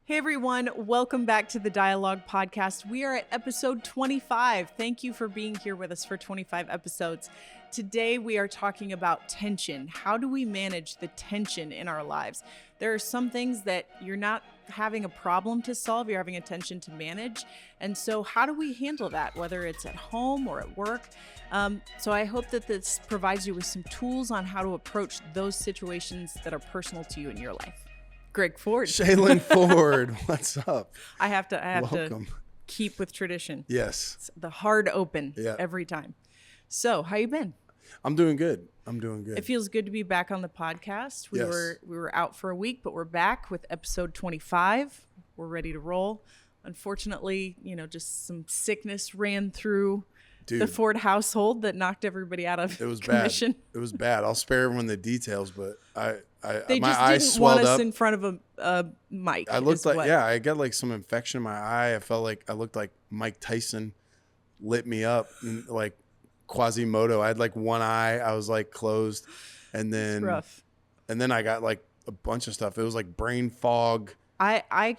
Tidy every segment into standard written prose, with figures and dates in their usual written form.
Hey everyone, welcome back to the Dialogue Podcast. We are at episode 25. Thank you for being here with us for 25 episodes. Today we are talking about tension. How do we manage the tension in our lives? There are some things that you're not having a problem to solve, you're having a tension to manage. And so how do we handle that, whether it's at home or at work? So I hope that this provides you with some tools on how to approach those situations that are personal to you in your life. Greg Ford. Shaylyn Ford, what's up? I have Welcome. to keep with tradition. Yes. It's the hard open every time. So, how you been? I'm doing good. It feels good to be back on the podcast. We were out for a week, but we're back with episode 25. We're ready to roll. Unfortunately, just some sickness ran through the Ford household that knocked everybody out of commission. It was bad. I'll spare everyone the details, but they my just eyes didn't swelled want us up. in front of a mic. I looked like I got like some infection in my eye. I felt like I looked like Mike Tyson lit me up, and like Quasimodo. I had like one eye. I was like closed, and then it's rough. And then I got like a bunch of stuff. It was like brain fog. I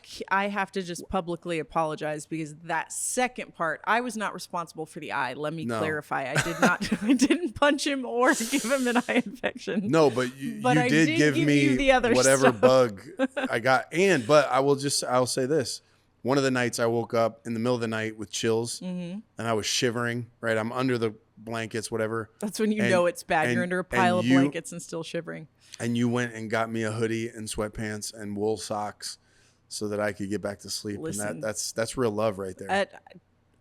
have to just publicly apologize because that second part, I was not responsible for the eye. Let me clarify. I didn't punch him or give him an eye infection. No, but you did give me the other whatever stuff. bug I got. But I'll say this. One of the nights I woke up in the middle of the night with chills and I was shivering, right? I'm under the blankets, whatever. That's when you know it's bad. You're under a pile of blankets and still shivering. And you went and got me a hoodie and sweatpants and wool socks so that I could get back to sleep. Listen, and that's real love right there.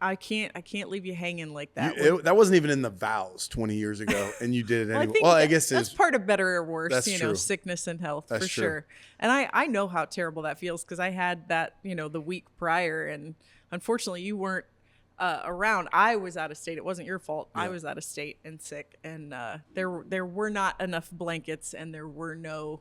I can't leave you hanging like that. That wasn't even in the vows 20 years ago, and you did it anyway. I guess that's part of better or worse, true. Sickness and health, that's for true. Sure. And I know how terrible that feels because I had that, the week prior, and unfortunately you weren't around. I was out of state. It wasn't your fault. Yeah. I was out of state and sick, and there were not enough blankets, and there were no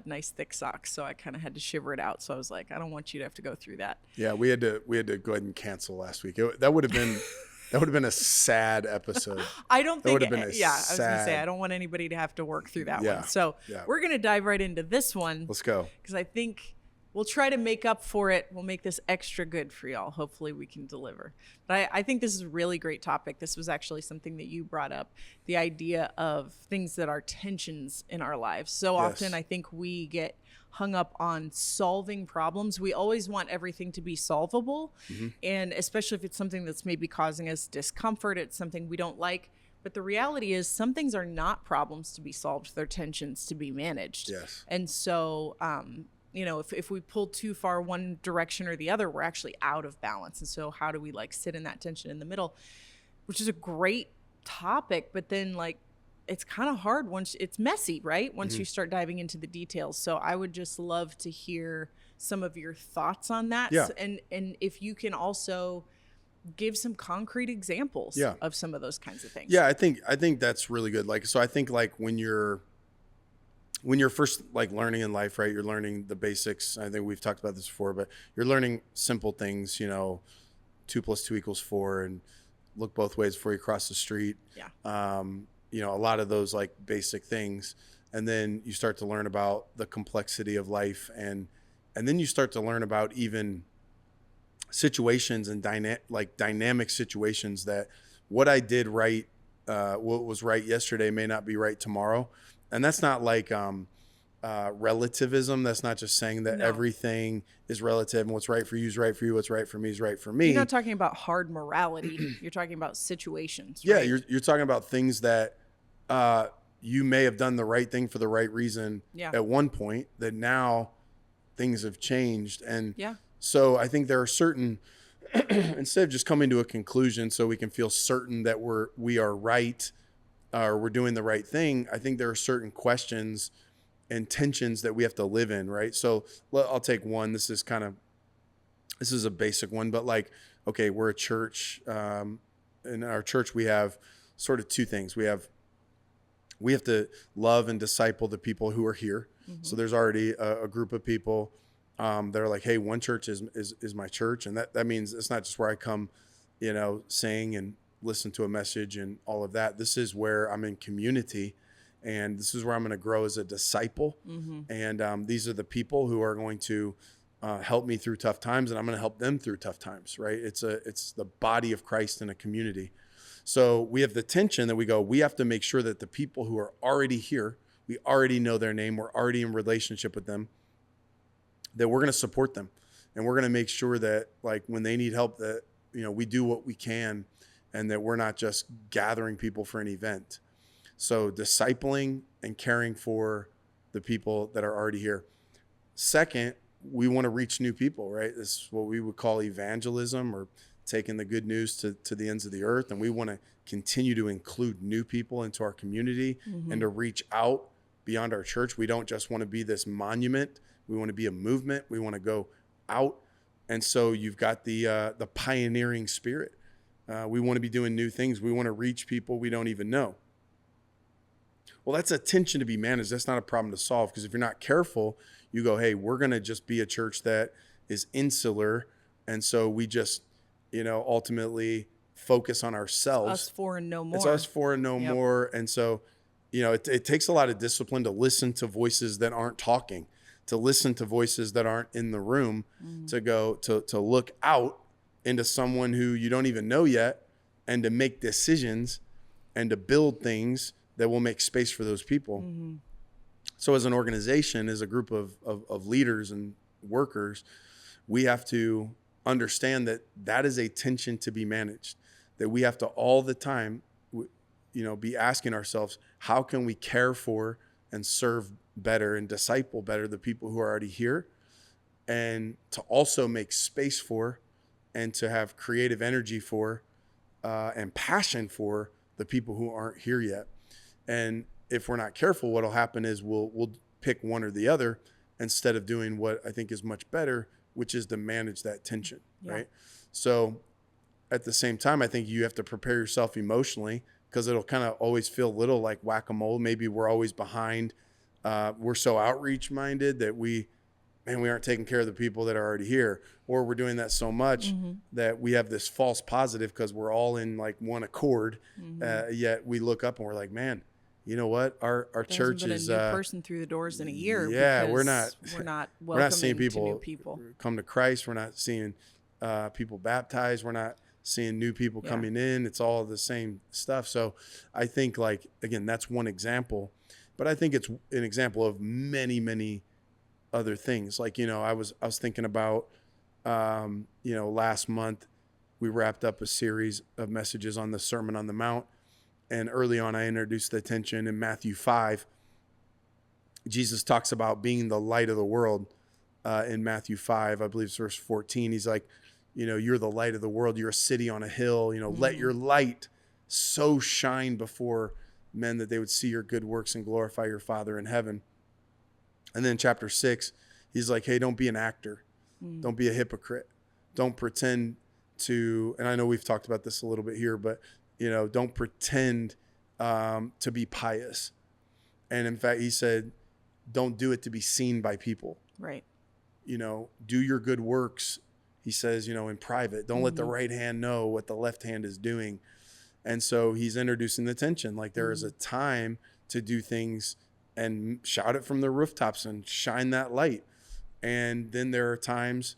nice thick socks, so I kind of had to shiver it out. So I was like, I don't want you to have to go through that. Yeah, we had to go ahead and cancel last week. That would have been a sad episode. I don't think. I was gonna say I don't want anybody to have to work through that one. So we're gonna dive right into this one. Let's go. Because I think we'll try to make up for it. We'll make this extra good for y'all. Hopefully we can deliver. But I think this is a really great topic. This was actually something that you brought up, the idea of things that are tensions in our lives. So often I think we get hung up on solving problems. We always want everything to be solvable. Mm-hmm. And especially if it's something that's maybe causing us discomfort, it's something we don't like. But the reality is some things are not problems to be solved. They're tensions to be managed. Yes. And so, if we pull too far one direction or the other, we're actually out of balance. And so how do we sit in that tension in the middle, which is a great topic, but then it's kind of hard once it's messy, right? Once you start diving into the details. So I would just love to hear some of your thoughts on that. Yeah. And if you can also give some concrete examples of some of those kinds of things. Yeah, I think that's really good. So I think when you're first learning in life, right? You're learning the basics. I think we've talked about this before, but you're learning simple things, 2 + 2 = 4 and look both ways before you cross the street. Yeah. A lot of those basic things. And then you start to learn about the complexity of life and then you start to learn about even situations and dynamic situations that what I did right, what was right yesterday may not be right tomorrow. And that's not relativism. That's not just saying that everything is relative and what's right for you is right for you. What's right for me is right for me. You're not talking about hard morality. You're talking about situations. Yeah, right? you're talking about things that you may have done the right thing for the right reason at one point that now things have changed. And so I think there are certain, instead of just coming to a conclusion so we can feel certain that we are right, or we're doing the right thing, I think there are certain questions and tensions that we have to live in, right? So I'll take one. This is a basic one, but okay, we're a church. In our church, we have sort of two things. We have to love and disciple the people who are here. Mm-hmm. So there's already a group of people that are hey, One Church is my church. And that means it's not just where I come, sing and listen to a message and all of that. This is where I'm in community, and this is where I'm going to grow as a disciple. Mm-hmm. And these are the people who are going to help me through tough times, and I'm going to help them through tough times, right? It's the body of Christ in a community. So we have the tension that we have to make sure that the people who are already here, we already know their name, we're already in relationship with them, that we're going to support them. And we're going to make sure that, like, when they need help, that, we do what we can, and that we're not just gathering people for an event. So discipling and caring for the people that are already here. Second, we want to reach new people, right? This is what we would call evangelism, or taking the good news to the ends of the earth. And we want to continue to include new people into our community and to reach out beyond our church. We don't just want to be this monument. We want to be a movement. We want to go out. And so you've got the pioneering spirit. We want to be doing new things. We want to reach people we don't even know. Well, that's a tension to be managed. That's not a problem to solve, because if you're not careful, you go, hey, we're going to just be a church that is insular. And so we just, ultimately focus on ourselves. Us four and no more. It's us four and no more. And so, it takes a lot of discipline to listen to voices that aren't talking, to listen to voices that aren't in the room, to go to look out into someone who you don't even know yet, and to make decisions and to build things that will make space for those people. So as an organization, as a group of leaders and workers, we have to understand that is a tension to be managed, that we have to all the time, be asking ourselves, how can we care for and serve better and disciple better the people who are already here, and to also make space for and to have creative energy for and passion for the people who aren't here yet. And if we're not careful, what'll happen is we'll pick one or the other instead of doing what I think is much better, which is to manage that tension, right? So at the same time, I think you have to prepare yourself emotionally, because it'll kind of always feel a little like whack-a-mole. Maybe we're always behind. We're so outreach minded that we aren't taking care of the people that are already here, or we're doing that so much that we have this false positive because we're all in like one accord. Yet we look up and we're like, man, you know what? Our church is a new person through the doors in a year. Yeah, we're not seeing people new people come to Christ. We're not seeing people baptized. We're not seeing new people coming in. It's all the same stuff. So I think, like, again, that's one example, but I think it's an example of many, many other things. Like, I was thinking about, last month we wrapped up a series of messages on the Sermon on the Mount. And early on, I introduced the tension in Matthew 5. Jesus talks about being the light of the world in Matthew 5, I believe it's verse 14. He's like, you're the light of the world. You're a city on a hill. Let your light so shine before men that they would see your good works and glorify your Father in heaven. And then chapter 6, he's like, hey, don't be an actor. Don't be a hypocrite. Don't pretend to, and I know we've talked about this a little bit here, but don't pretend to be pious. And in fact, he said, don't do it to be seen by people. Right. Do your good works, he says, in private. Don't let the right hand know what the left hand is doing. And so he's introducing the tension. Like, there is a time to do things and shout it from the rooftops and shine that light. And then there are times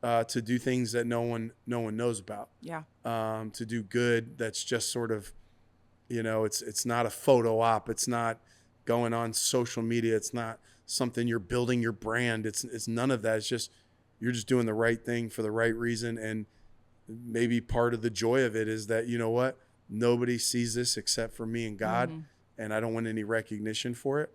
to do things that no one knows about. Yeah. To do good that's just sort of, it's not a photo op. It's not going on social media. It's not something you're building your brand. It's none of that. It's just, you're just doing the right thing for the right reason. And maybe part of the joy of it is that, nobody sees this except for me and God, and I don't want any recognition for it.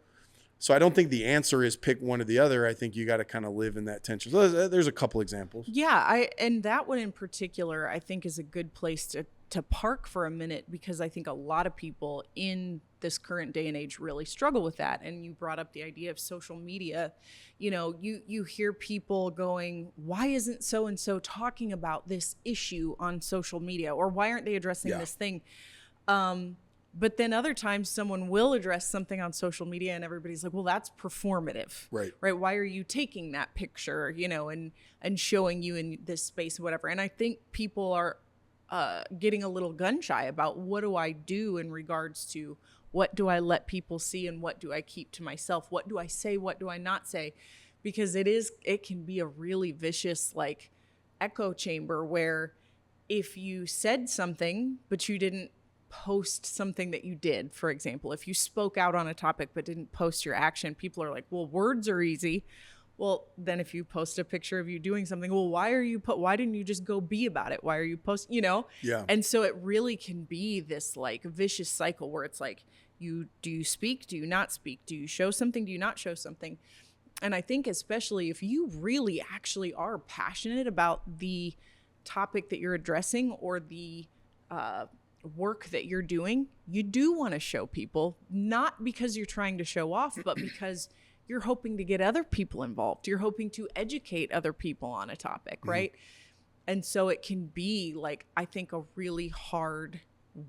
So I don't think the answer is pick one or the other. I think you got to kind of live in that tension. So there's a couple examples. Yeah, and that one in particular, I think, is a good place to park for a minute, because I think a lot of people in this current day and age really struggle with that. And you brought up the idea of social media. You hear people going, why isn't so-and-so talking about this issue on social media? Or why aren't they addressing this thing? But then other times someone will address something on social media and everybody's like, well, that's performative, right? Why are you taking that picture, and showing you in this space or whatever? And I think people are getting a little gun shy about, what do I do in regards to what do I let people see and what do I keep to myself? What do I say? What do I not say? because it can be a really vicious like echo chamber where if you said something, but you didn't post something that you did, for example, if you spoke out on a topic, but didn't post your action, people are like, well, words are easy. Well, then if you post a picture of you doing something, well, why didn't you just go be about it? Why are you posting, Yeah. And so it really can be this like vicious cycle where it's like, do you speak? Do you not speak? Do you show something? Do you not show something? And I think especially if you really actually are passionate about the topic that you're addressing or the work that you're doing, you do want to show people, not because you're trying to show off, but because you're hoping to get other people involved. You're hoping to educate other people on a topic, right? And so it can be like, I think, a really hard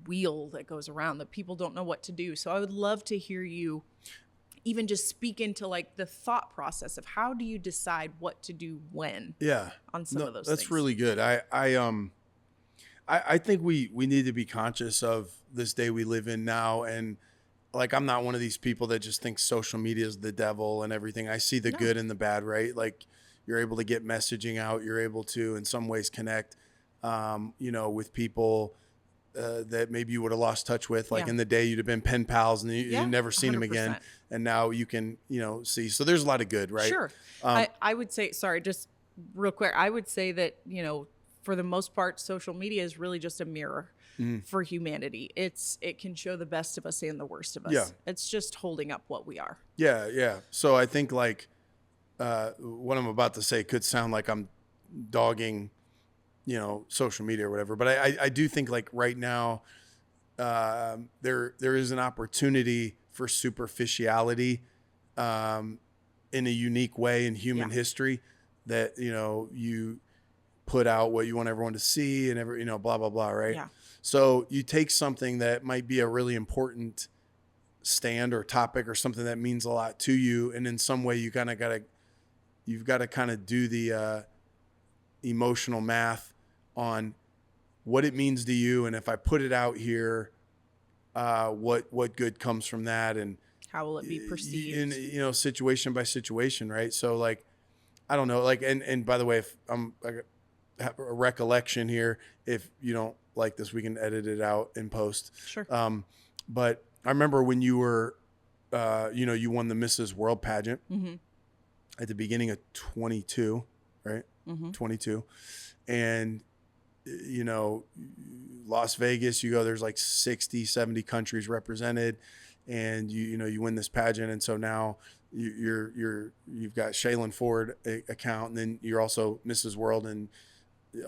wheel that goes around that people don't know what to do. So I would love to hear you even just speak into like the thought process of how do you decide what to do when on some of those things. That's really good. I think we need to be conscious of this day we live in now. And like, I'm not one of these people that just thinks social media is the devil and everything. I see the good and the bad, right? Like, you're able to get messaging out. You're able to, in some ways, connect, with people that maybe you would have lost touch with. Like in the day, you'd have been pen pals and you'd never seen 100%. Them again. And now you can, see. So there's a lot of good, right? Sure. I would say, sorry, just real quick. I would say that, for the most part, social media is really just a mirror for humanity. It can show the best of us and the worst of us. Yeah. It's just holding up what we are. Yeah. Yeah. So I think like, what I'm about to say could sound like I'm dogging, social media or whatever, but I do think like right now, there is an opportunity for superficiality, in a unique way in human history that, you put out what you want everyone to see and blah, blah, blah. Right. Yeah. So you take something that might be a really important stand or topic or something that means a lot to you. And in some way you've got to kind of do the, emotional math on what it means to you. And if I put it out here, what good comes from that? And how will it be perceived? In, situation by situation. Right. So like, I don't know, like, and by the way, if I'm have a recollection here, if you don't like this, we can edit it out in post. Sure. But I remember when you were, you won the Mrs. World pageant at the beginning of 22, right? 22. And, Las Vegas, you go, there's like 60, 70 countries represented, and you win this pageant. And so now you've got Shaylyn Ford account, and then you're also Mrs. World and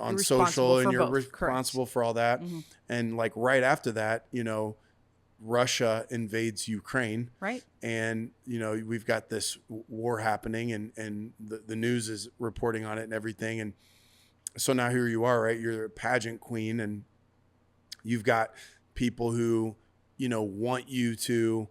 on social, and you're responsible for all that. And like right after that, Russia invades Ukraine. Right. And, we've got this war happening and the news is reporting on it and everything. And so now here you are, right? You're a pageant queen and you've got people who, want you to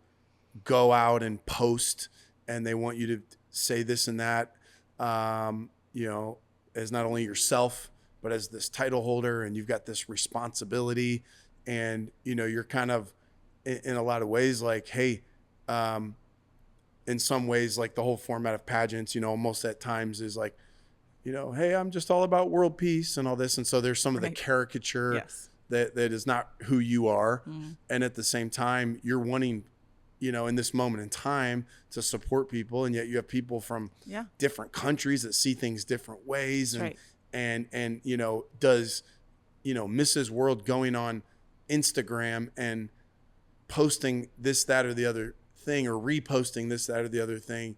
go out and post, and they want you to say this and that, as not only yourself, but as this title holder, and you've got this responsibility, and, you're kind of in a lot of ways like, hey, in some ways, like the whole format of pageants, almost at times is like, hey, I'm just all about world peace and all this. And so there's some of the caricature that is not who you are. And at the same time, you're wanting, in this moment in time to support people. And yet you have people from different countries that see things different ways. And, and, does, Mrs. World going on Instagram and posting this, that, or the other thing, or reposting this, that, or the other thing,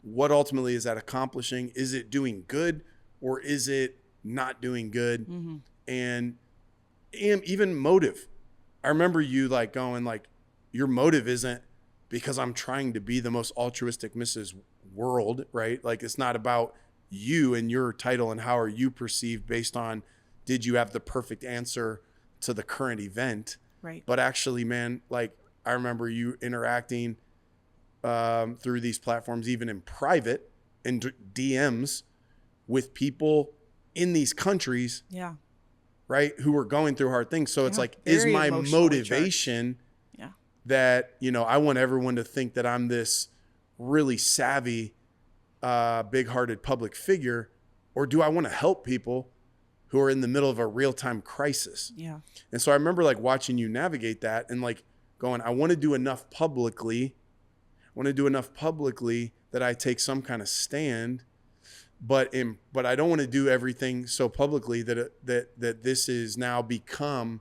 what ultimately is that accomplishing? Is it doing good, or is it not doing good? And even motive. I remember you like going like, your motive isn't because I'm trying to be the most altruistic Mrs. World, right? Like, it's not about you and your title and how are you perceived based on, did you have the perfect answer to the current event? Right. But actually, man, like I remember you interacting through these platforms, even in private, in DMs with people in these countries, right, who were going through hard things. So it's like, is my motivation that, I want everyone to think that I'm this really savvy big-hearted public figure, or do I want to help people who are in the middle of a real-time crisis? Yeah. And so I remember like watching you navigate that and like going, I want to do enough publicly that I take some kind of stand, but I don't want to do everything so publicly that this is now become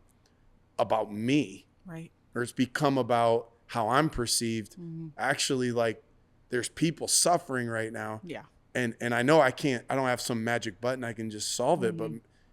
about me. Right. Or it's become about how I'm perceived. Mm-hmm. Actually, like there's people suffering right now. Yeah. And I know I don't have some magic button I can just solve it, but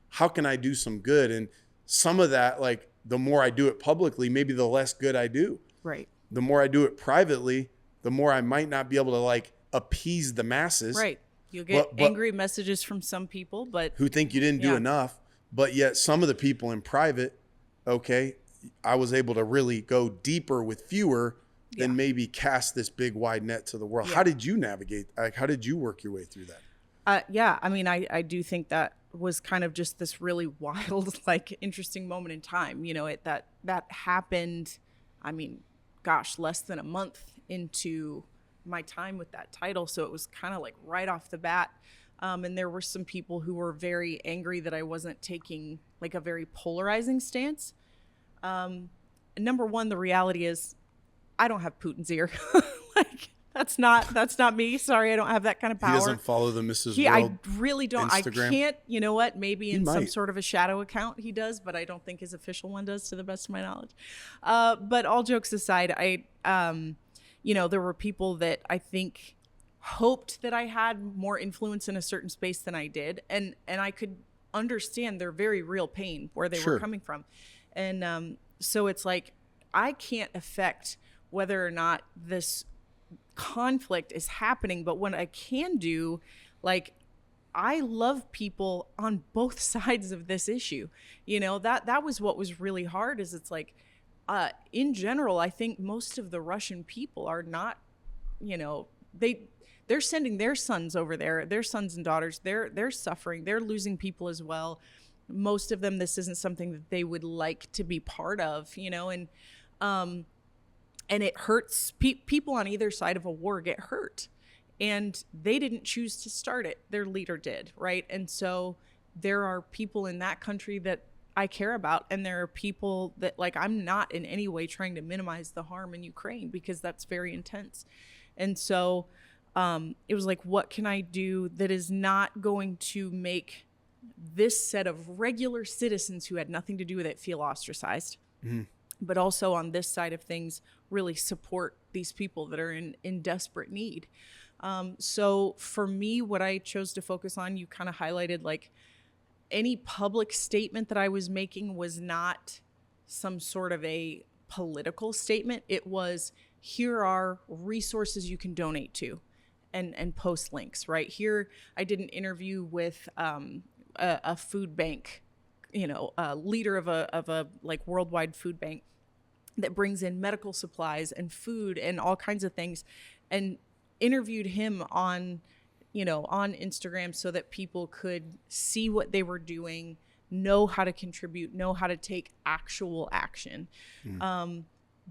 how can I do some good? And some of that, like the more I do it publicly, maybe the less good I do. Right. The more I do it privately, the more I might not be able to like appease the masses. Right. You'll get angry messages from some people, but who think you didn't do enough. But yet some of the people in private, okay, I was able to really go deeper with fewer than maybe cast this big wide net to the world. Yeah. How did you navigate? Like, how did you work your way through that? Yeah, I mean, I do think that was kind of just this really wild, like interesting moment in time. You know, that happened, I mean, gosh, less than a month into my time with that title. So it was kind of like right off the bat. And there were some people who were very angry that I wasn't taking like a very polarizing stance. Number one, the reality is I don't have Putin's ear. Like that's not me. Sorry, I don't have that kind of power. He doesn't follow the Mrs. World I really don't. Instagram. I can't, you know what? Maybe in some sort of a shadow account he does, but I don't think his official one does, to the best of my knowledge. But all jokes aside, you know, there were people that I think hoped that I had more influence in a certain space than I did. And I could understand their very real pain where they were coming from. And so it's like, I can't affect whether or not this conflict is happening, but what I can do, like, I love people on both sides of this issue. You know, that was what was really hard, is it's like, in general, I think most of the Russian people are not, you know, they're sending their sons over there, their sons and daughters, they're suffering, they're losing people as well. Most of them, this isn't something that they would like to be part of, you know, and it hurts. People on either side of a war get hurt, and they didn't choose to start it. Their leader did, right? And so there are people in that country that I care about, and there are people that, like, I'm not in any way trying to minimize the harm in Ukraine, because that's very intense. And so it was like, what can I do that is not going to make this set of regular citizens who had nothing to do with it feel ostracized, but also on this side of things really support these people that are in desperate need. So for me, what I chose to focus on, you kind of highlighted, like, any public statement that I was making was not some sort of a political statement. It was, here are resources you can donate to, and post links. Right here, I did an interview with a food bank, you know, a leader of a like worldwide food bank that brings in medical supplies and food and all kinds of things, and interviewed him on Instagram so that people could see what they were doing, know how to contribute, know how to take actual action.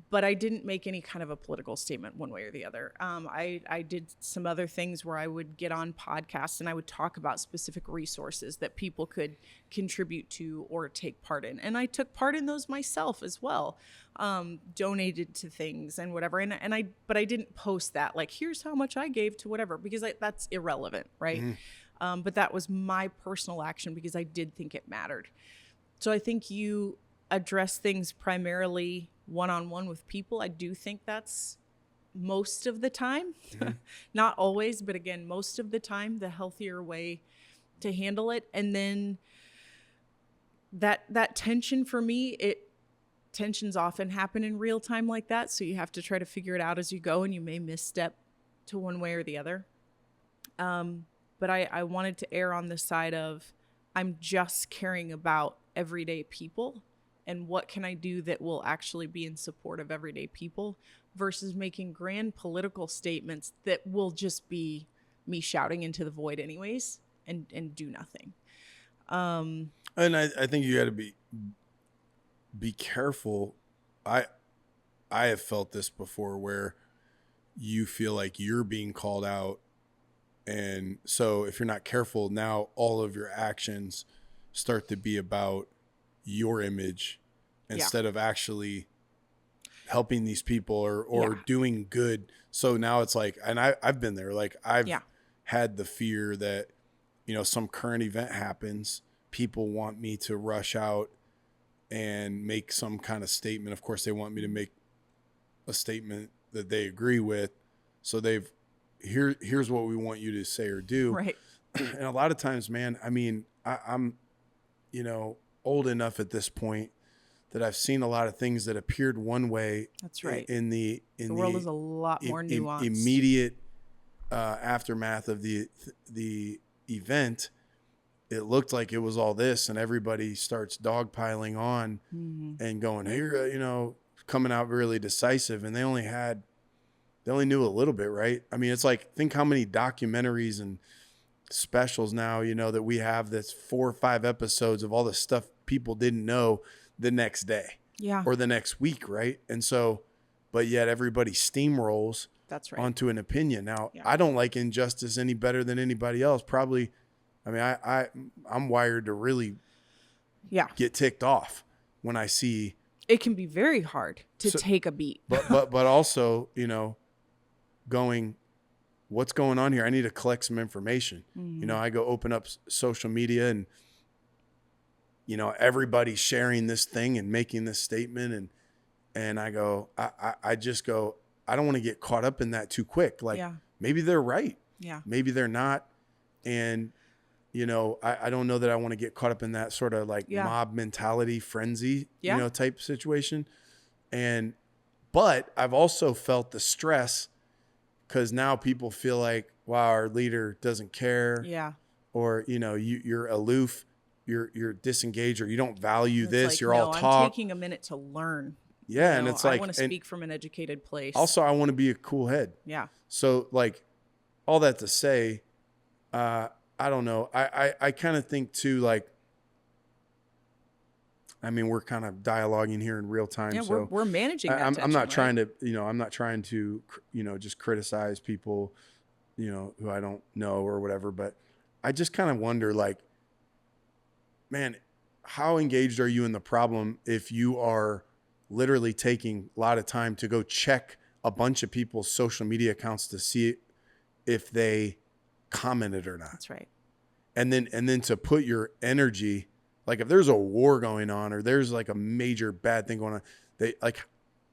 But I didn't make any kind of a political statement one way or the other. I did some other things where I would get on podcasts and I would talk about specific resources that people could contribute to or take part in. And I took part in those myself as well, donated to things and whatever. But I didn't post that, like, here's how much I gave to whatever, because that's irrelevant, right? But that was my personal action because I did think it mattered. So I think you address things primarily one-on-one with people. I do think that's most of the time, not always, but again, most of the time, the healthier way to handle it. And then that tension for me, tensions often happen in real time like that. So you have to try to figure it out as you go, and you may misstep to one way or the other. But I wanted to err on the side of, I'm just caring about everyday people and what can I do that will actually be in support of everyday people, versus making grand political statements that will just be me shouting into the void anyways and do nothing. And I think you got to be careful. I have felt this before, where you feel like you're being called out And so if you're not careful, now all of your actions start to be about your image instead of actually helping these people or doing good. So now it's like, and I've been there, like I've had the fear that, you know, some current event happens, people want me to rush out and make some kind of statement. Of course, they want me to make a statement that they agree with. So here's what we want you to say or do. Right. And a lot of times, man, I mean, I'm, you know, old enough at this point that I've seen a lot of things that appeared one way. That's right. The world is a lot more nuanced. Immediate aftermath of the event, it looked like it was all this, and everybody starts dogpiling on and going, hey, you know, coming out really decisive, and they only knew a little bit, right? I mean, it's like, think how many documentaries and specials now, you know, that we have that's 4 or 5 episodes of all the stuff people didn't know the next day or the next week, right? And so, but yet everybody steamrolls onto an opinion. Now, I don't like injustice any better than anybody else. Probably, I mean, I'm wired to really get ticked off when I see. It can be very hard to take a beat. but also, you know, going, what's going on here? I need to collect some information. You know, I go open up social media and, you know, everybody's sharing this thing and making this statement. And I go, I just go, I don't want to get caught up in that too quick. Like maybe they're right. Yeah. Maybe they're not. And, you know, I don't know that I want to get caught up in that sort of like mob mentality, frenzy, you know, type situation. But I've also felt the stress because now people feel like, wow, our leader doesn't care. Yeah. Or, you know, you're aloof, you're disengaged, or you don't value this. Like, you're all talk. I'm taking a minute to learn. Yeah. You know, and it's like, I want to speak from an educated place. Also, I want to be a cool head. Yeah. So like all that to say, I don't know. I kind of think too, like, I mean, we're kind of dialoguing here in real time. Yeah, so we're managing that tension, I'm not trying to, you know, you know, just criticize people, you know, who I don't know or whatever. But I just kind of wonder, like, man, how engaged are you in the problem if you are literally taking a lot of time to go check a bunch of people's social media accounts to see if they commented or not? That's right. And then to put your energy, like if there's a war going on or there's like a major bad thing going on,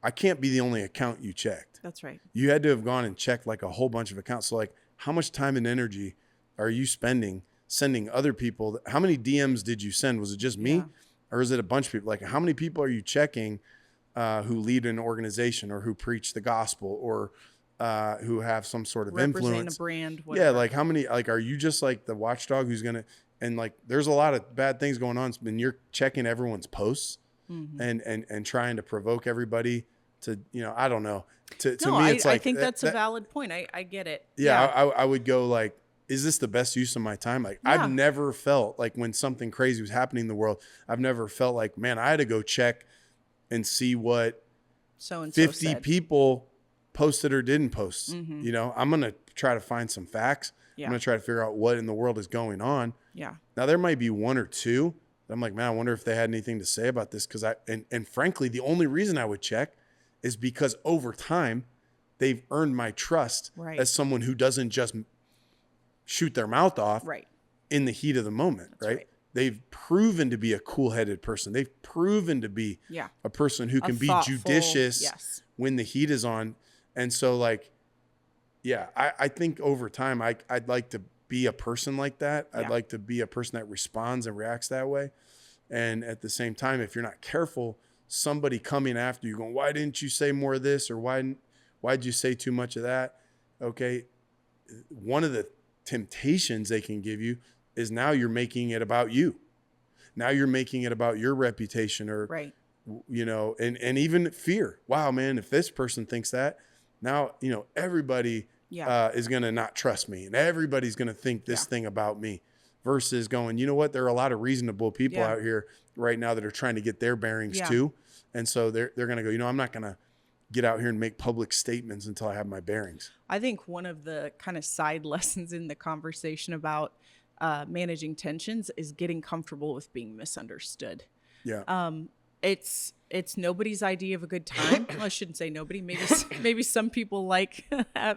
I can't be the only account you checked. That's right. You had to have gone and checked like a whole bunch of accounts. So like, how much time and energy are you spending sending other people? How many DMs did you send? Was it just me or is it a bunch of people? Like how many people are you checking who lead an organization or who preach the gospel or who have some sort of influence? Represent a brand, whatever. Yeah, like how many, like are you just like the watchdog who's going to, and like there's a lot of bad things going on and you're checking everyone's posts and trying to provoke everybody to, you know, I don't know. To me, it's like, I think that's a valid point. I get it. Yeah. I would go like, is this the best use of my time? Like I've never felt like when something crazy was happening in the world, I've never felt like, man, I had to go check and see what so-and-so 50 said. People posted or didn't post. You know, I'm going to try to find some facts. I'm going to try to figure out what in the world is going on. Yeah. Now there might be one or two. I'm like, man, I wonder if they had anything to say about this. Cause and frankly, the only reason I would check is because over time they've earned my trust as someone who doesn't just shoot their mouth off in the heat of the moment. Right. They've proven to be a cool-headed person. They've proven to be a person who can be judicious when the heat is on. And so like, I think over time, I'd like to be a person like that. I'd like to be a person that responds and reacts that way. And at the same time, if you're not careful, somebody coming after you going, why didn't you say more of this? Or why'd you say too much of that? Okay. One of the temptations they can give you is now you're making it about you. Now you're making it about your reputation or, you know, and even fear. Wow, man, if this person thinks that, now, you know, everybody is going to not trust me and everybody's going to think this thing about me versus going, you know what? There are a lot of reasonable people out here right now that are trying to get their bearings too. And so they're going to go, you know, I'm not going to get out here and make public statements until I have my bearings. I think one of the kind of side lessons in the conversation about managing tensions is getting comfortable with being misunderstood. Yeah. It's nobody's idea of a good time. Well, I shouldn't say nobody. Maybe some people like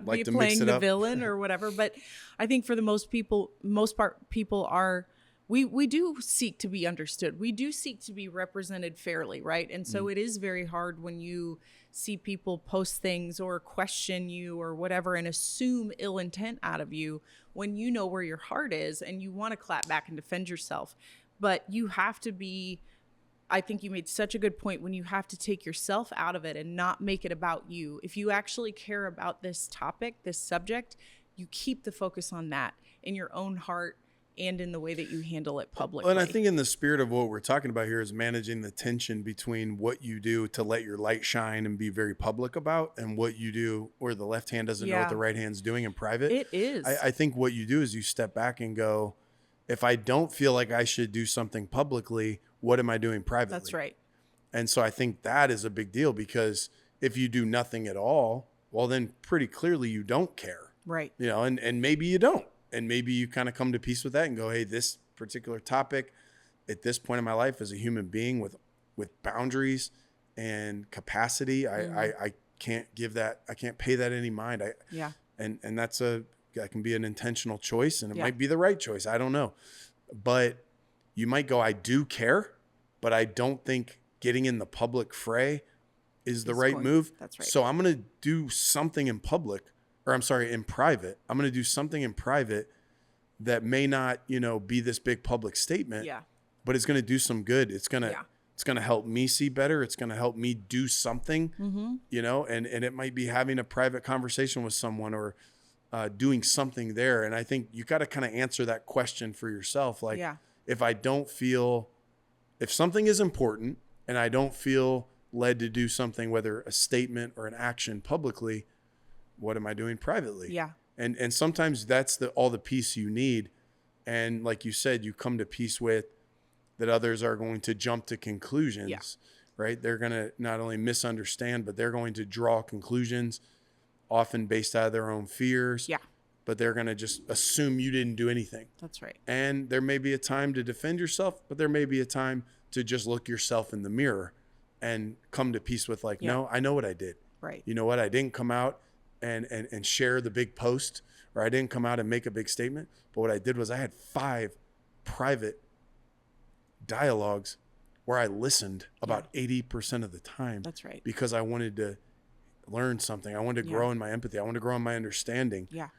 me playing the villain or whatever. But I think for the most part, people are. We do seek to be understood. We do seek to be represented fairly, right? And so it is very hard when you see people post things or question you or whatever and assume ill intent out of you when you know where your heart is and you want to clap back and defend yourself. But you have to be, I think you made such a good point, when you have to take yourself out of it and not make it about you. If you actually care about this topic, this subject, you keep the focus on that in your own heart and in the way that you handle it publicly. Well, and I think in the spirit of what we're talking about here is managing the tension between what you do to let your light shine and be very public about, and what you do where the left hand doesn't know what the right hand's doing in private. It is. I think what you do is you step back and go, if I don't feel like I should do something publicly, what am I doing privately? That's right. And so I think that is a big deal, because if you do nothing at all, well, then pretty clearly you don't care. Right. You know, and maybe you don't. And maybe you kind of come to peace with that and go, hey, this particular topic at this point in my life as a human being with boundaries and capacity, I can't give that, I can't pay that any mind. And that can be an intentional choice, and it might be the right choice. I don't know. But you might go, I do care, but I don't think getting in the public fray is the right move. That's right. So I'm going to do something in public, or I'm sorry, in private. I'm going to do something in private that may not, be this big public statement, but it's going to do some good. It's going to help me see better. It's going to help me do something, and it might be having a private conversation with someone, or doing something there. And I think you got to kind of answer that question for yourself. Like, if something is important and I don't feel led to do something, whether a statement or an action publicly, what am I doing privately? Yeah. And sometimes that's all the peace you need. And like you said, you come to peace with that others are going to jump to conclusions, right? They're going to not only misunderstand, but they're going to draw conclusions often based out of their own fears. Yeah. But they're going to just assume you didn't do anything. That's right. And there may be a time to defend yourself, but there may be a time to just look yourself in the mirror and come to peace with no, I know what I did. Right. You know what? I didn't come out and share the big post, or I didn't come out and make a big statement. But what I did was I had 5 private dialogues where I listened about 80% of the time. That's right. Because I wanted to learn something. I wanted to grow in my empathy. I wanted to grow in my understanding. Yeah.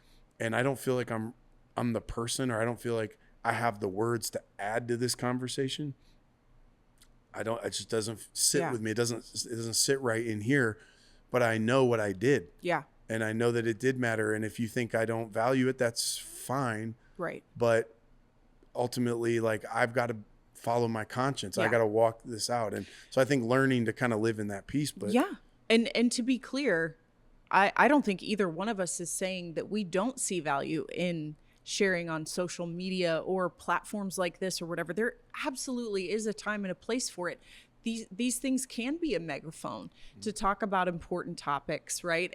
And I don't feel like I'm the person, or I don't feel like I have the words to add to this conversation. It just doesn't sit with me. It doesn't sit right in here, but I know what I did. Yeah. And I know that it did matter. And if you think I don't value it, that's fine. Right. But ultimately, I've got to follow my conscience. I got to walk this out. And so I think learning to kind of live in that peace. But And to be clear, I don't think either one of us is saying that we don't see value in sharing on social media or platforms like this or whatever. There absolutely is a time and a place for it. These things can be a megaphone to talk about important topics, right?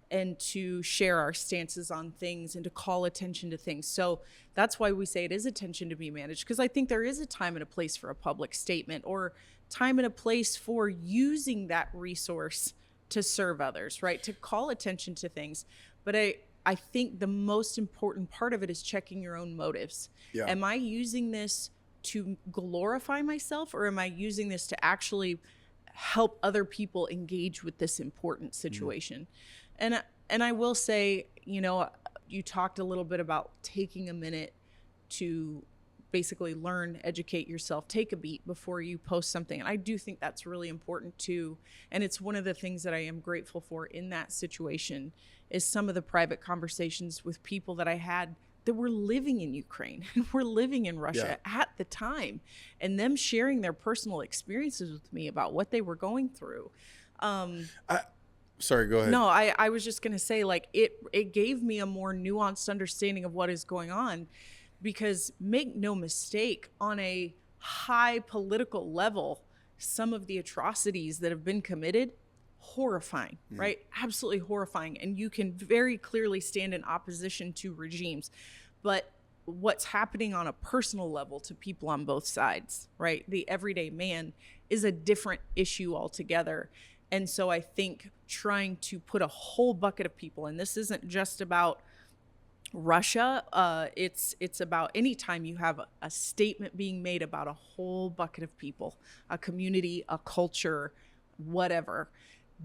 And to share our stances on things and to call attention to things. So that's why we say it is a tension to be managed, because I think there is a time and a place for a public statement, or time and a place for using that resource to serve others, right? To call attention to things. But I think the most important part of it is checking your own motives. Yeah. Am I using this to glorify myself, or am I using this to actually help other people engage with this important situation? And I will say, you talked a little bit about taking a minute to basically learn, educate yourself, take a beat before you post something. And I do think that's really important too. And it's one of the things that I am grateful for in that situation is some of the private conversations with people that I had that were living in Ukraine and were living in Russia at the time, and them sharing their personal experiences with me about what they were going through. Sorry, go ahead. No, I was just going to say, it gave me a more nuanced understanding of what is going on, because make no mistake, on a high political level, some of the atrocities that have been committed, horrifying, right? Absolutely horrifying. And you can very clearly stand in opposition to regimes. But what's happening on a personal level to people on both sides, right? The everyday man is a different issue altogether. And so I think trying to put a whole bucket of people, and this isn't just about Russia, it's about any time you have a statement being made about a whole bucket of people, a community, a culture, whatever,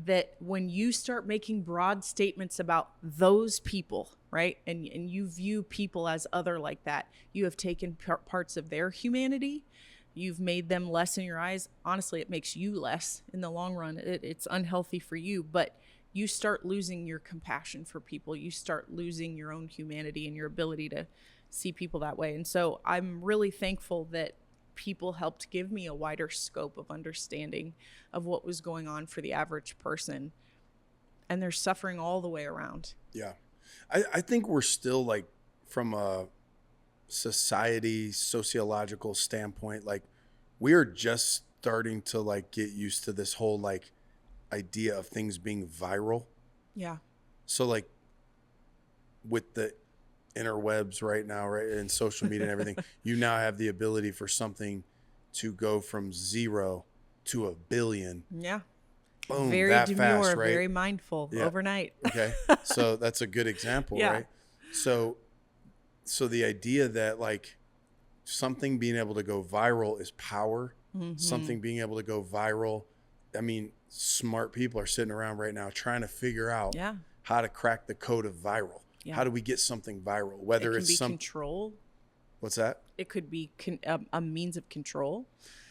that when you start making broad statements about those people, right, and you view people as other like that, you have taken parts of their humanity, you've made them less in your eyes. Honestly, it makes you less in the long run. It's unhealthy for you, but you start losing your compassion for people. You start losing your own humanity and your ability to see people that way. And so I'm really thankful that people helped give me a wider scope of understanding of what was going on for the average person. And they're suffering all the way around. Yeah. I think we're still, like, from a society, sociological standpoint, like, we're just starting to, like, get used to this whole, like, idea of things being viral. Yeah. So, like, with the interwebs right now, right, and social media and everything, you now have the ability for something to go from 0 to 1 billion. Yeah. Boom, very that demure, fast, right? Very mindful, overnight. Okay. So that's a good example, right? So the idea that, like, something being able to go viral is power. Something being able to go viral. I mean, smart people are sitting around right now trying to figure out how to crack the code of viral. Yeah. How do we get something viral? Whether it's some control. What's that? It could be a means of control.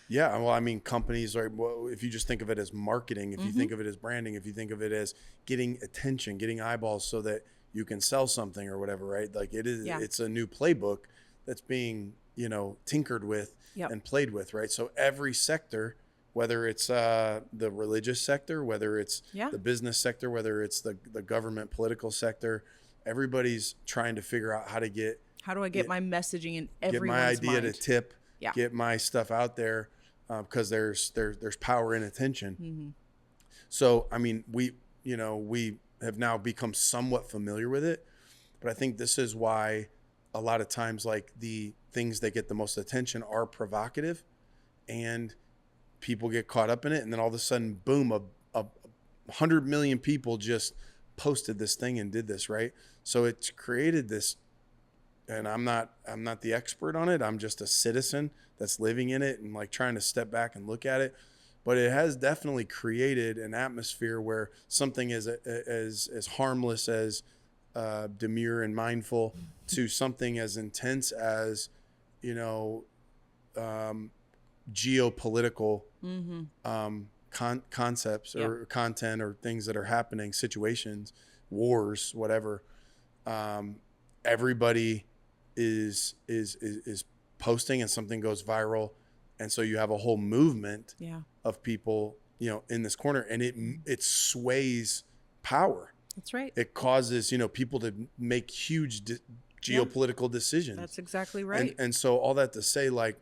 Yeah. Well, I mean, companies are, well, if you just think of it as marketing, if you think of it as branding, if you think of it as getting attention, getting eyeballs so that you can sell something or whatever, right? Like, it is, it's a new playbook that's being, tinkered with and played with, right? So every sector, whether it's the religious sector, whether it's the business sector, whether it's the government political sector, everybody's trying to figure out how to how do I get my messaging in everyone's mind? Get my idea to tip, get my stuff out there, because there's power in attention. So, I mean, we have now become somewhat familiar with it, but I think this is why a lot of times, like, the things that get the most attention are provocative, and people get caught up in it, and then all of a sudden, boom, 100 million people just posted this thing and did this, right? So it's created this, and I'm not the expert on it. I'm just a citizen that's living in it and, like, trying to step back and look at it. But it has definitely created an atmosphere where something as harmless as demure and mindful to something as intense as, geopolitical concepts or content or things that are happening, situations, wars, whatever. Everybody is posting, and something goes viral, and so you have a whole movement of people, in this corner, and it sways power. That's right. It causes, people to make huge geopolitical decisions. That's exactly right. And so all that to say, like,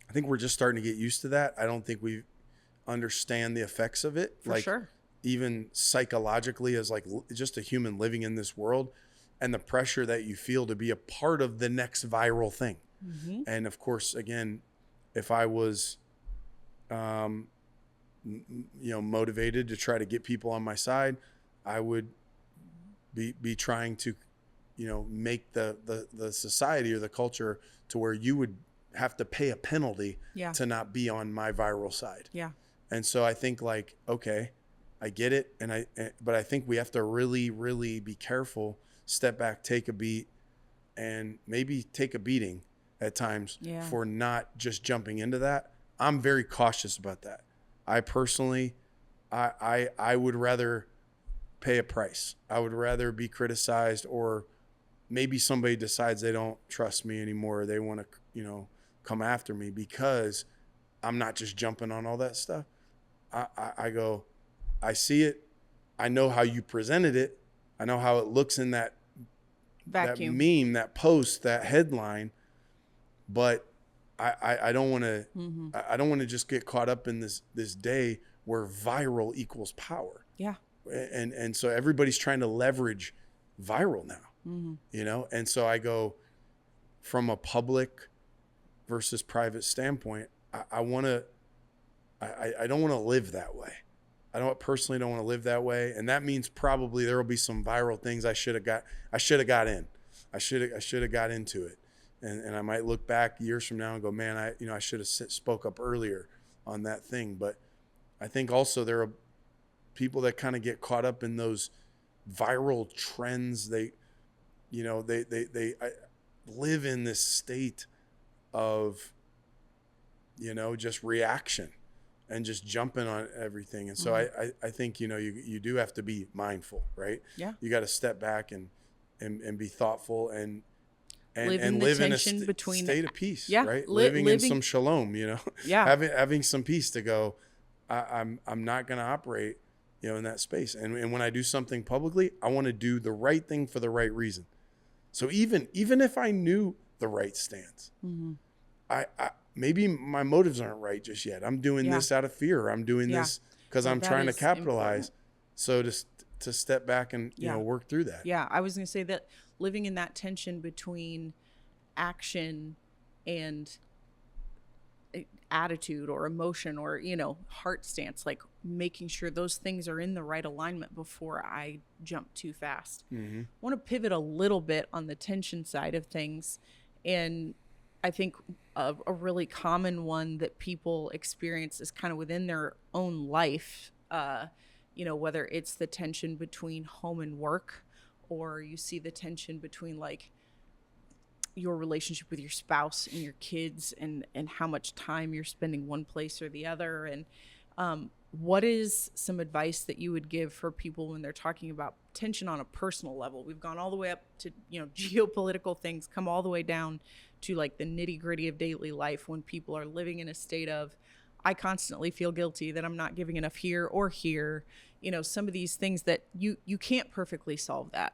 I think we're just starting to get used to that. I don't think we understand the effects of it. For sure. Even psychologically, as, like, just a human living in this world, and the pressure that you feel to be a part of the next viral thing. And of course, again, if I was, motivated to try to get people on my side, I would be trying to, make the society or the culture to where you would have to pay a penalty to not be on my viral side. Yeah. And so I think, like, okay, I get it. But I think we have to really, really be careful, step back, take a beat, and maybe take a beating at times for not just jumping into that. I'm very cautious about that. I personally, I would rather pay a price. I would rather be criticized, or maybe somebody decides they don't trust me anymore. They want to, come after me, because I'm not just jumping on all that stuff. I go, I see it. I know how you presented it. I know how it looks in that vacuum, that meme, that post, that headline. But I don't want to. I don't want to just get caught up in this day where viral equals power. Yeah. And so everybody's trying to leverage viral now, you know? And so I go from a public versus private standpoint. I don't want to live that way. I personally don't want to live that way. And that means probably there will be some viral things I should have got in. I should have got into it. And I might look back years from now and go, man, I should have spoke up earlier on that thing. But I think also there are people that kind of get caught up in those viral trends. They live in this state of, just reaction and just jumping on everything. And so I think, you do have to be mindful, right? Yeah. You got to step back and be thoughtful and live in a state of peace, right? Living in some shalom, Yeah. having some peace to go, I'm not going to operate, in that space. And when I do something publicly, I want to do the right thing for the right reason. So even if I knew the right stance, I maybe my motives aren't right just yet. I'm doing this out of fear. Or I'm doing this because I'm trying to capitalize. Important. So to step back and work through that. Yeah, I was going to say that living in that tension between action and attitude or emotion or heart stance, like making sure those things are in the right alignment before I jump too fast. I want to pivot a little bit on the tension side of things, and I think a really common one that people experience is kind of within their own life, whether it's the tension between home and work, or you see the tension between like your relationship with your spouse and your kids and how much time you're spending one place or the other. And what is some advice that you would give for people when they're talking about tension on a personal level? We've gone all the way up to, geopolitical things, come all the way down to like the nitty gritty of daily life when people are living in a state of, I constantly feel guilty that I'm not giving enough here or here, some of these things that you can't perfectly solve that,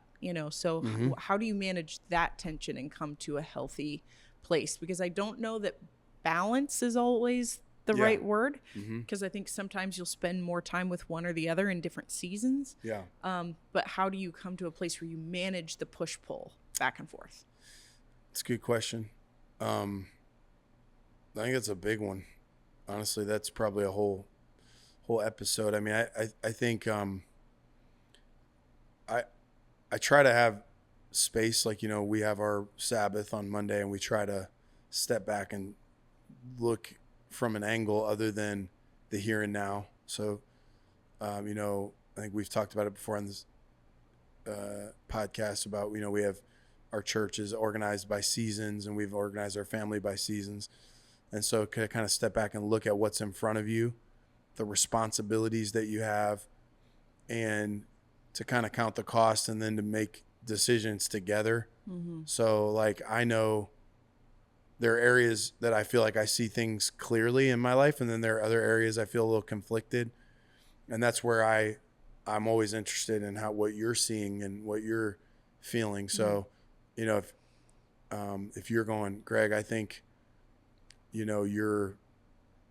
so how do you manage that tension and come to a healthy place? Because I don't know that balance is always the right word, because I think sometimes you'll spend more time with one or the other in different seasons. Yeah. But how do you come to a place where you manage the push-pull back and forth? It's a good question. I think it's a big one. Honestly, that's probably a whole episode. I mean, I think I try to have space, like, we have our Sabbath on Monday and we try to step back and look from an angle other than the here and now. So, I think we've talked about it before on this podcast about, we have our church is organized by seasons and we've organized our family by seasons. And so kind of step back and look at what's in front of you, the responsibilities that you have, and to kind of count the cost and then to make decisions together. So like, I know there are areas that I feel like I see things clearly in my life. And then there are other areas I feel a little conflicted. And that's where I'm always interested in what you're seeing and what you're feeling. So, if you're going, Greg, I think, you're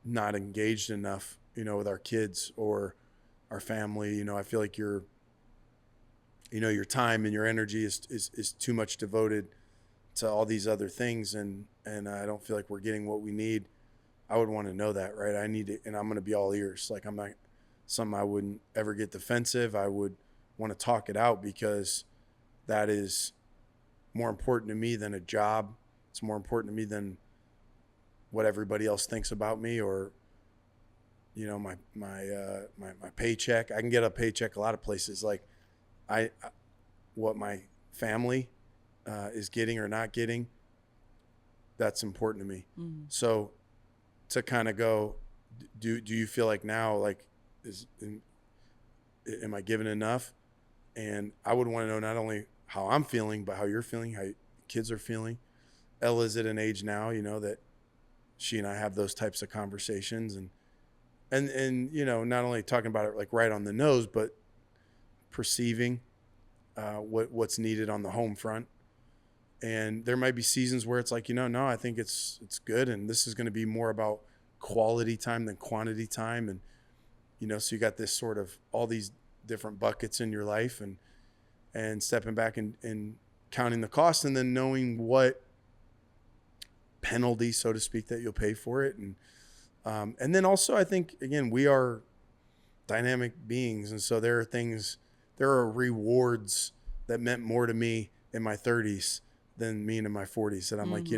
not engaged enough, with our kids or our family, I feel like your time and your energy is too much devoted to all these other things. And I don't feel like we're getting what we need. I would want to know that, right? I need it. And I'm going to be all ears. Like, I'm not something I wouldn't ever get defensive. I would want to talk it out because that is more important to me than a job. It's more important to me than what everybody else thinks about me or, my paycheck. I can get a paycheck a lot of places. Like what my family is getting or not getting, that's important to me. So to kind of go, do you feel like now, like, am I giving enough? And I would want to know not only how I'm feeling, but how you're feeling, how kids are feeling. Ella's at an age now, that she and I have those types of conversations and not only talking about it like right on the nose, but perceiving what's needed on the home front. And there might be seasons where it's like, no, I think it's good. And this is going to be more about quality time than quantity time. And, so you got this sort of all these different buckets in your life, and stepping back and counting the cost, and then knowing what penalty, so to speak, that you'll pay for it. And then also, I think, again, we are dynamic beings. And so there are rewards that meant more to me in my 30s than me in my 40s. And I'm like,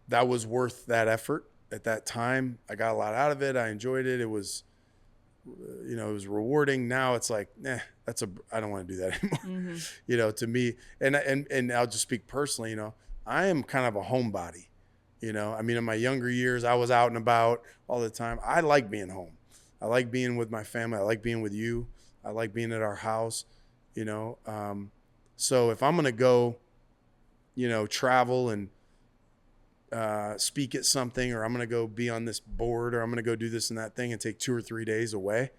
that was worth that effort at that time. I got a lot out of it. I enjoyed it. It was, it was rewarding. Now it's like, I don't want to do that anymore. To me, and I'll just speak personally, I am kind of a homebody, in my younger years, I was out and about all the time. I like being home. I like being with my family. I like being with you. I like being at our house, so if I'm going to go, travel and speak at something, or I'm going to go be on this board, or I'm going to go do this and that thing and take 2 or 3 days away,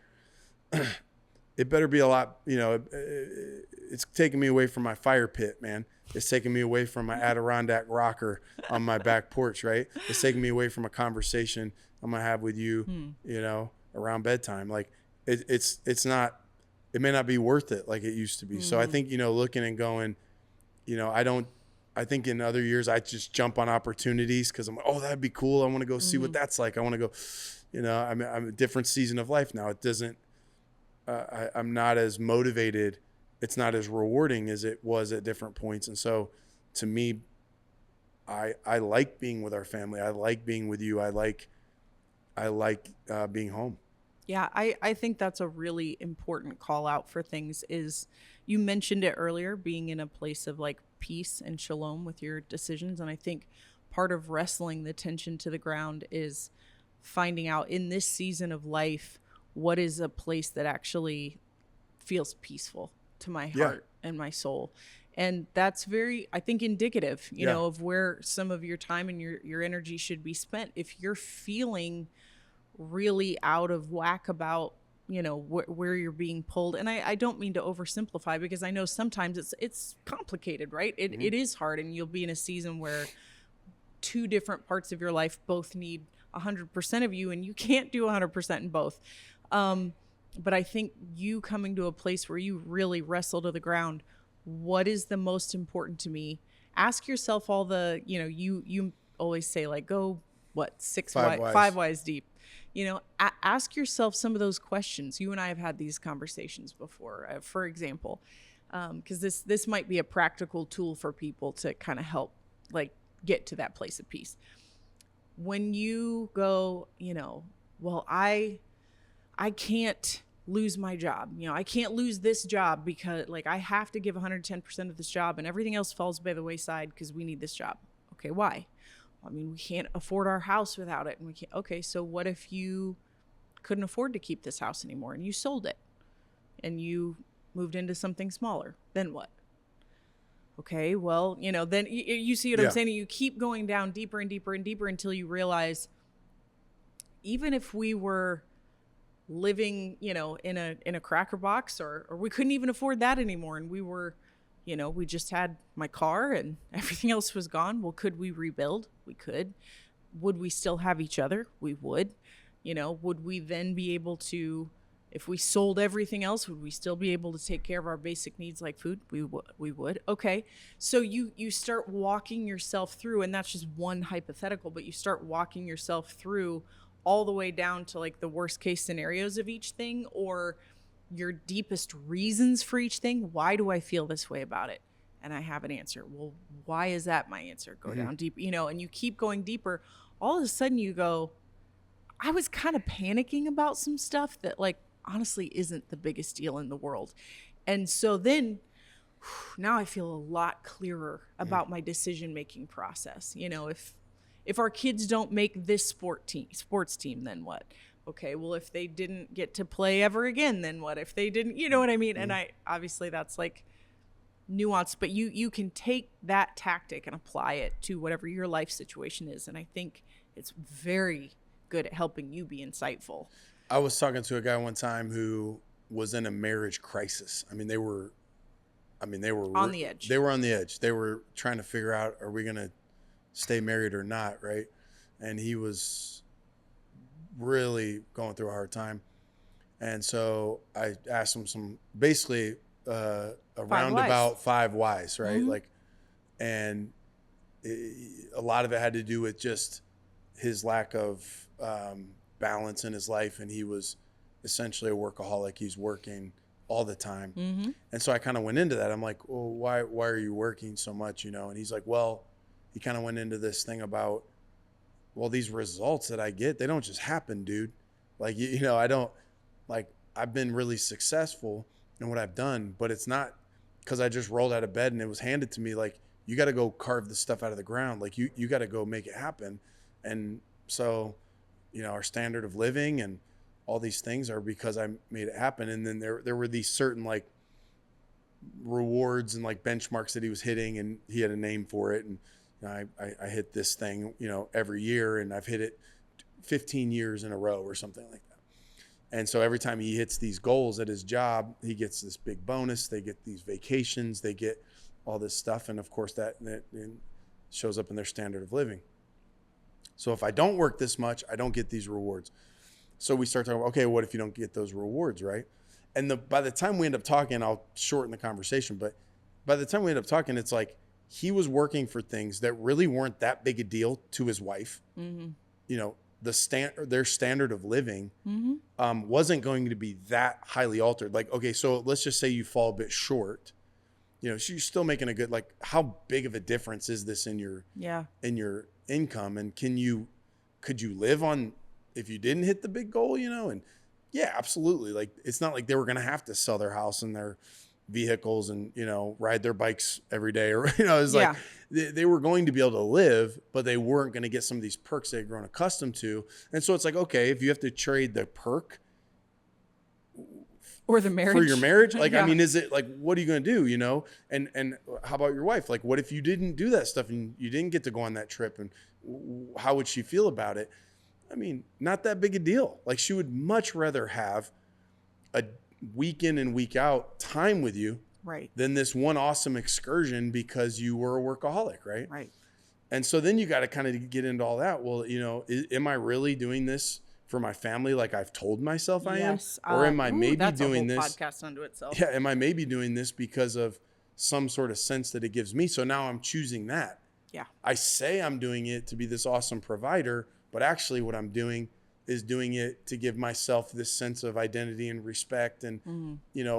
it better be a lot, it's taking me away from my fire pit, man. It's taking me away from my Adirondack rocker on my back porch, right? It's taking me away from a conversation I'm going to have with you, around bedtime. Like it's not, it may not be worth it like it used to be. So I think, looking and going, I think in other years I just jump on opportunities because I'm like, oh, that'd be cool. I want to go see what that's like. I want to go, I'm a different season of life now. It doesn't, I'm not as motivated. It's not as rewarding as it was at different points. And so to me, I like being with our family. I like being with you. I like being home. Yeah, I think that's a really important call out for things. Is you mentioned it earlier, being in a place of like peace and shalom with your decisions. And I think part of wrestling the tension to the ground is finding out in this season of life, what is a place that actually feels peaceful to my heart and my soul. And that's very, I think, indicative, you know, of where some of your time and your energy should be spent. If you're feeling really out of whack about, where you're being pulled. And I don't mean to oversimplify, because I know sometimes it's complicated, right? It is hard, and you'll be in a season where 2 different parts of your life both need 100% of you, and you can't do 100% in both. But I think you coming to a place where you really wrestle to the ground, what is the most important to me? Ask yourself all the, you always say like, go, 5 whys deep. Ask yourself some of those questions. You and I have had these conversations before, for example, because this might be a practical tool for people to kind of help like get to that place of peace. When you go, well, I can't lose my job. I can't lose this job because like I have to give 110% of this job and everything else falls by the wayside because we need this job. Okay, why? I mean, we can't afford our house without it. And we can't. Okay, so what if you couldn't afford to keep this house anymore and you sold it and you moved into something smaller? Then what? Okay, well, then you see what I'm saying? You keep going down deeper and deeper and deeper until you realize even if we were living, in a cracker box or we couldn't even afford that anymore and we were, we just had my car and everything else was gone. Well, could we rebuild? We could. Would we still have each other? We would. Would we then be able to, if we sold everything else, would we still be able to take care of our basic needs like food? We would. Okay. So you start walking yourself through, and that's just one hypothetical, but you start walking yourself through all the way down to like the worst case scenarios of each thing, or your deepest reasons for each thing. Why do I feel this way about it? And I have an answer. Well, why is that my answer? Go down deep, and you keep going deeper. All of a sudden you go, I was kind of panicking about some stuff that like honestly isn't the biggest deal in the world. And so then now I feel a lot clearer about my decision-making process. If our kids don't make this sports team, then what? Okay, well, if they didn't get to play ever again, then what? If they didn't, you know what I mean? And obviously that's like nuanced, but you can take that tactic and apply it to whatever your life situation is. And I think it's very good at helping you be insightful. I was talking to a guy one time who was in a marriage crisis. They were on the edge. They were on the edge. They were trying to figure out, are we going to stay married or not, right? And he was really going through a hard time. And so I asked him basically a roundabout 5 whys, right? Mm-hmm. And a lot of it had to do with just his lack of balance in his life. And he was essentially a workaholic. He's working all the time. Mm-hmm. And so I kind of went into that. I'm like, well, why are you working so much? And he's like, well, he kind of went into this thing about, well, these results that I get, they don't just happen, dude. I don't, I've been really successful in what I've done, but it's not because I just rolled out of bed and it was handed to me. You got to go carve this stuff out of the ground. You got to go make it happen. And so, our standard of living and all these things are because I made it happen. And then there were these certain rewards and benchmarks that he was hitting, and he had a name for it. And I hit this thing, every year, and I've hit it 15 years in a row or something like that. And so every time he hits these goals at his job, he gets this big bonus. They get these vacations, they get all this stuff. And of course that shows up in their standard of living. So if I don't work this much, I don't get these rewards. So we start talking about, okay, what if you don't get those rewards, right? And by the time we end up talking, I'll shorten the conversation, but by the time we end up talking, it's he was working for things that really weren't that big a deal to his wife. Mm-hmm. Their standard of living mm-hmm. Wasn't going to be that highly altered. Okay, so let's just say you fall a bit short. You're still making a good, how big of a difference is this in your income? And could you live on if you didn't hit the big goal, And yeah, absolutely. It's not like they were going to have to sell their house and their vehicles and, ride their bikes every day, or, it's they were going to be able to live, but they weren't going to get some of these perks they'd grown accustomed to. And so it's okay, if you have to trade the perk or the marriage for your marriage, I mean, is it what are you going to do, and how about your wife? What if you didn't do that stuff and you didn't get to go on that trip, and how would she feel about it? I mean, not that big a deal. She would much rather have a week in and week out time with you, right, than this one awesome excursion because you were a workaholic, right? Right. And so then you got to kind of get into all that. Well, am I really doing this for my family like I've told myself I am? Or am I maybe doing this? Podcast unto itself. Yeah, am I maybe doing this because of some sort of sense that it gives me? So now I'm choosing that. Yeah. I say I'm doing it to be this awesome provider, but actually what I'm doing is doing it to give myself this sense of identity and respect, and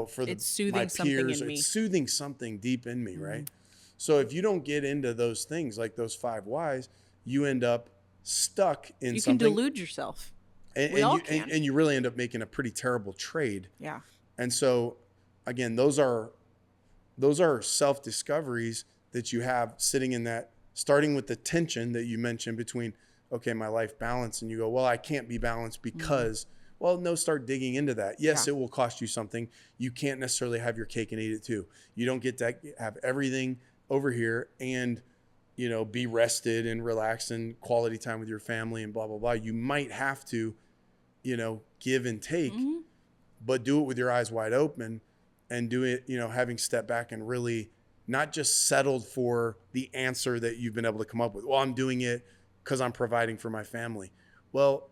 for it's soothing my something peers, in me. It's soothing something deep in me, right? So if you don't get into those things, those 5 whys, you end up stuck in something. You can delude yourself. And you really end up making a pretty terrible trade. Yeah. And so again, those are self-discoveries that you have sitting in that, starting with the tension that you mentioned between, okay, my life balance, and you go, well, I can't be balanced because, well, no, start digging into that. Yes, It will cost you something. You can't necessarily have your cake and eat it too. You don't get to have everything over here and, be rested and relaxed and quality time with your family and blah, blah, blah. You might have to, give and take, but do it with your eyes wide open, and do it, having stepped back and really not just settled for the answer that you've been able to come up with. Well, I'm doing it because I'm providing for my family. Well,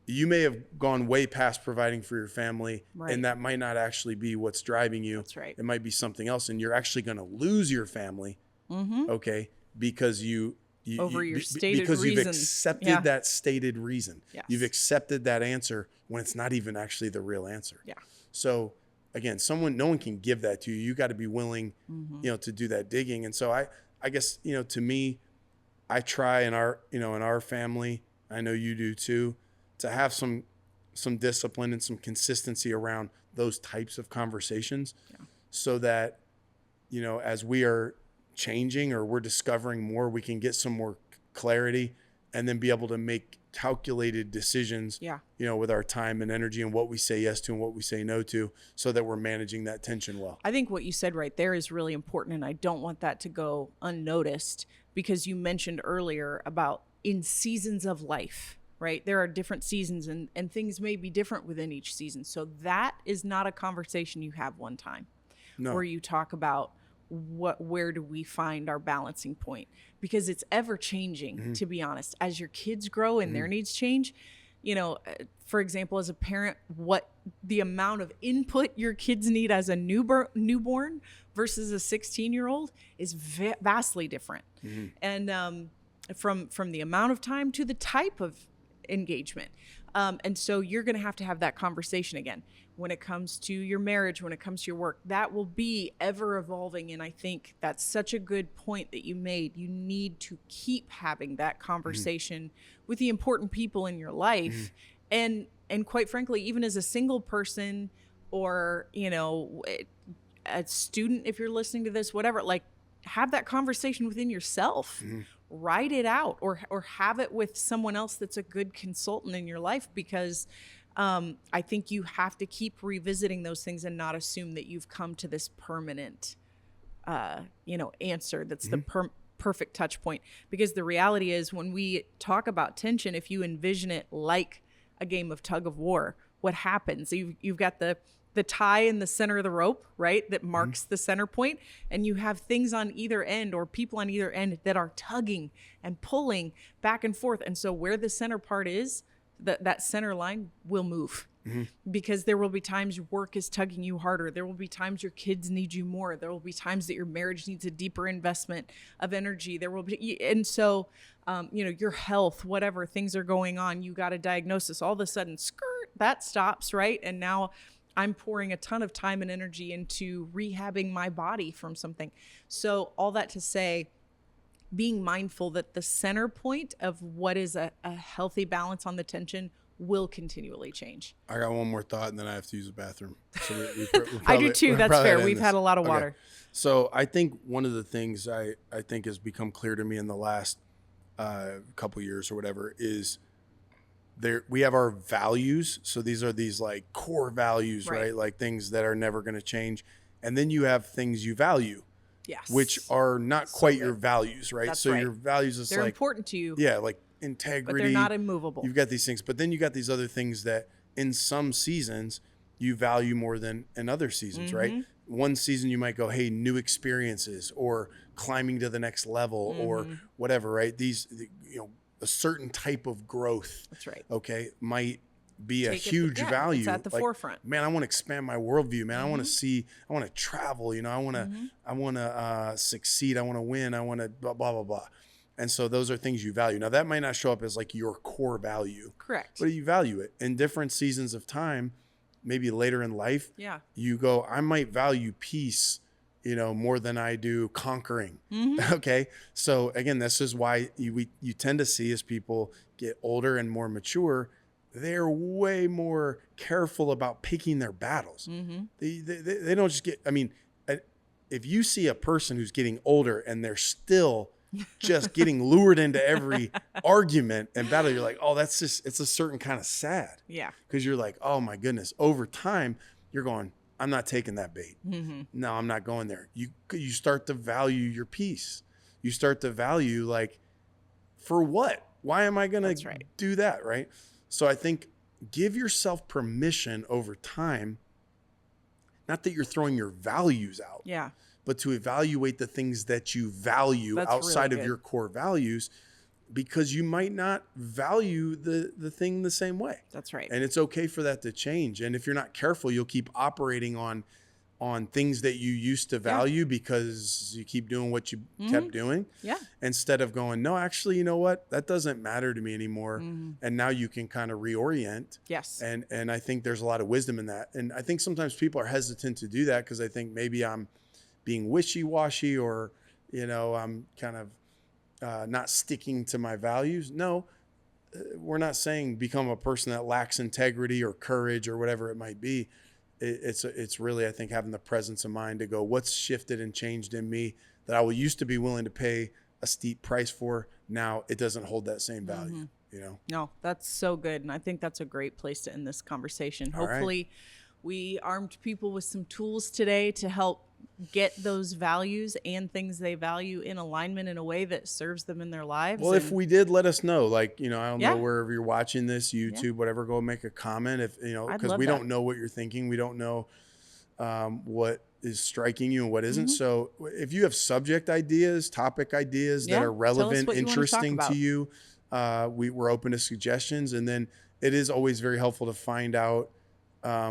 you may have gone way past providing for your family, right, and that might not actually be what's driving you. That's right. It might be something else, and you're actually going to lose your family, okay, because you've accepted that stated reason. Yes. You've accepted that answer when it's not even actually the real answer. Yeah. So again, no one can give that to you. You got to be willing, to do that digging. And so I guess, to me, I try in our family, I know you do too, to have some discipline and some consistency around those types of conversations, so that, as we are changing or we're discovering more, we can get some more clarity and then be able to make calculated decisions, with our time and energy and what we say yes to and what we say no to, so that we're managing that tension well. I think what you said right there is really important, and I don't want that to go unnoticed, because you mentioned earlier about in seasons of life, right? There are different seasons, and things may be different within each season. So that is not a conversation you have one time where you talk about where do we find our balancing point, because it's ever changing, to be honest. As your kids grow and their needs change, for example, as a parent, what the amount of input your kids need as a newborn versus a 16-year-old is vastly different. Mm-hmm. And from the amount of time to the type of engagement. And so you're going to have that conversation again. When it comes to your marriage, when it comes to your work, that will be ever evolving. And I think that's such a good point that you made. You need to keep having that conversation with the important people in your life. And quite frankly, even as a single person or, a student, if you're listening to this, whatever, like have that conversation within yourself. Write it out or have it with someone else that's a good consultant in your life, because I think you have to keep revisiting those things and not assume that you've come to this permanent, answer that's the perfect touch point. Because the reality is, when we talk about tension, if you envision it like a game of tug of war, what happens? You've got the tie in the center of the rope, right? That marks the center point. And you have things on either end or people on either end that are tugging and pulling back and forth. And so where the center part is, that center line will move, because there will be times your work is tugging you harder. There will be times your kids need you more. There will be times that your marriage needs a deeper investment of energy. There will be, and so, your health, whatever things are going on, you got a diagnosis, all of a sudden, that stops, right? And now I'm pouring a ton of time and energy into rehabbing my body from something. So all that to say, being mindful that the center point of what is a healthy balance on the tension will continually change. I got one more thought and then I have to use the bathroom. So we I do too. That's fair. We've had a lot of water. Okay. So I think one of the things I think has become clear to me in the last couple years or whatever is we have our values. So these are these like core values, right? Like things that are never going to change. And then you have things you value. Yes. Which are not quite your values, right? That's so your values is they're important to you. Yeah, like integrity. But they're not immovable. You've got these things, but then you got these other things that in some seasons you value more than in other seasons, right? One season you might go, hey, new experiences or climbing to the next level or whatever, right? These, a certain type of growth. That's right. Okay, might be a huge value. It's at the forefront. Man, I want to expand my worldview. Man, I want to see. I want to travel. I want to succeed. I want to win. I want to blah blah blah blah. And so those are things you value. Now that might not show up as like your core value. Correct. But you value it in different seasons of time. Maybe later in life. Yeah. You go, I might value peace, more than I do conquering. Okay. So again, this is why you tend to see as people get older and more mature, they're way more careful about picking their battles. They don't just get, if you see a person who's getting older and they're still just getting lured into every argument and battle, you're like, oh, it's a certain kind of sad. Yeah. Because you're like, oh my goodness, over time, you're going, I'm not taking that bait. No, I'm not going there. You start to value your peace. You start to value like, for what? Why am I going to do that? Right. So I think give yourself permission over time, not that you're throwing your values out, but to evaluate the things that you value outside of your core values, because you might not value the thing the same way. That's right. And it's okay for that to change. And if you're not careful, you'll keep operating on things that you used to value because you keep doing what you kept doing. Yeah. Instead of going, no, actually, you know what? That doesn't matter to me anymore. And now you can kind of reorient. Yes. And I think there's a lot of wisdom in that. And I think sometimes people are hesitant to do that because I think maybe I'm being wishy-washy or, I'm kind of not sticking to my values. No, we're not saying become a person that lacks integrity or courage or whatever it might be. It's really, I think, having the presence of mind to go, what's shifted and changed in me that I used to be willing to pay a steep price for. Now it doesn't hold that same value, No, that's so good. And I think that's a great place to end this conversation. Hopefully we armed people with some tools today to help get those values and things they value in alignment in a way that serves them in their lives. Well, if we did, let us know. Like, I don't know, wherever you're watching this, YouTube, whatever, go make a comment. If, because we don't know what you're thinking. We don't know what is striking you and what isn't. So if you have subject ideas, topic ideas that are relevant, interesting to you, we're open to suggestions. And then it is always very helpful to find out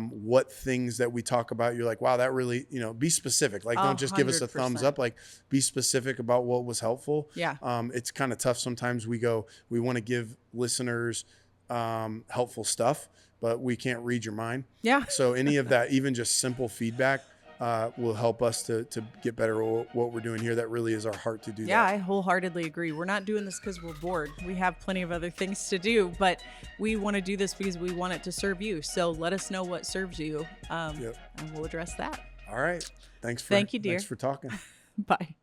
what things that we talk about, you're like, wow, that really, be specific. Like, don't just give us a thumbs up, like be specific about what was helpful. Yeah. It's kind of tough. Sometimes we want to give listeners helpful stuff, but we can't read your mind. Yeah. So any of that, even just simple feedback, will help us to get better at what we're doing here. That really is our heart to do that. Yeah, I wholeheartedly agree. We're not doing this because we're bored. We have plenty of other things to do, but we want to do this because we want it to serve you. So let us know what serves you, and we'll address that. All right. Thank you, dear. Thanks for talking. Bye.